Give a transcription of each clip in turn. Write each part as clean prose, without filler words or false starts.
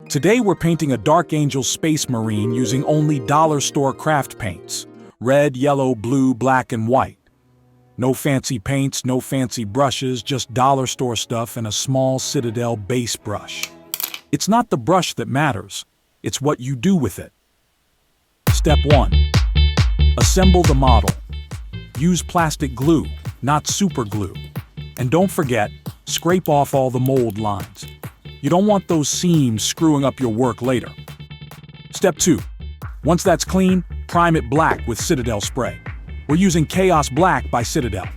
Today we're painting a Dark Angel Space Marine using only dollar store craft paints. Red, yellow, blue, black, and white. No fancy paints, no fancy brushes, just dollar store stuff and a small Citadel base brush. It's not the brush that matters, it's what you do with it. Step 1. Assemble the model. Use plastic glue, not super glue. And don't forget, scrape off all the mold lines. You don't want those seams screwing up your work later. Step 2. Once that's clean, prime it black with Citadel spray. We're using Chaos Black by Citadel.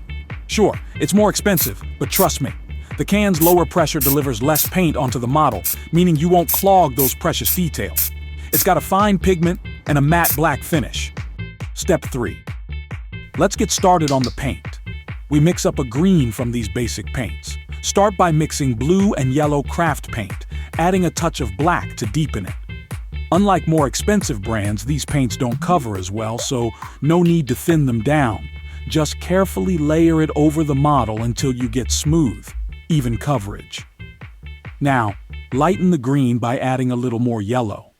Sure, it's more expensive, but trust me, the can's lower pressure delivers less paint onto the model, meaning you won't clog those precious details. It's got a fine pigment and a matte black finish. Step 3. Let's get started on the paint. We mix up a green from these basic paints. Start by mixing blue and yellow craft paint, adding a touch of black to deepen it. Unlike more expensive brands, these paints don't cover as well, so no need to thin them down. Just carefully layer it over the model until you get smooth, even coverage. Now, lighten the green by adding a little more yellow.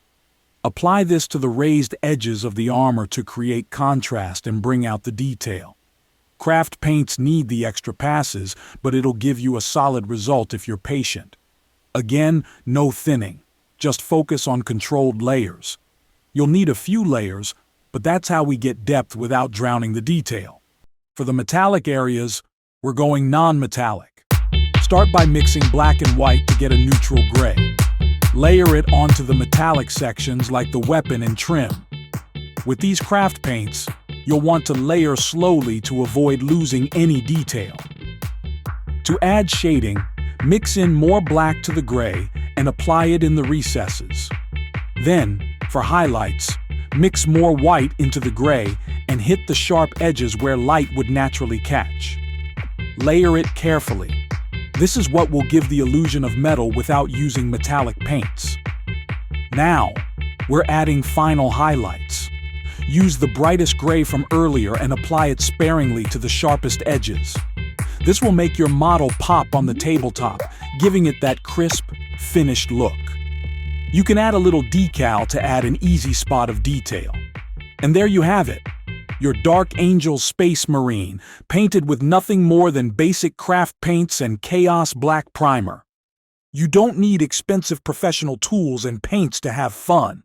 Apply this to the raised edges of the armor to create contrast and bring out the detail. Craft paints need the extra passes, but it'll give you a solid result if you're patient. Again, no thinning. Just focus on controlled layers. You'll need a few layers, but that's how we get depth without drowning the detail. For the metallic areas, we're going non-metallic. Start by mixing black and white to get a neutral gray. Layer it onto the metallic sections like the weapon and trim. With these craft paints, you'll want to layer slowly to avoid losing any detail. To add shading, mix in more black to the gray and apply it in the recesses. Then, for highlights, mix more white into the gray and hit the sharp edges where light would naturally catch. Layer it carefully. This is what will give the illusion of metal without using metallic paints. Now, we're adding final highlights. Use the brightest gray from earlier and apply it sparingly to the sharpest edges. This will make your model pop on the tabletop, giving it that crisp, finished look. You can add a little decal to add an easy spot of detail. And there you have it, your Dark Angel Space Marine, painted with nothing more than basic craft paints and Chaos Black primer. You don't need expensive professional tools and paints to have fun.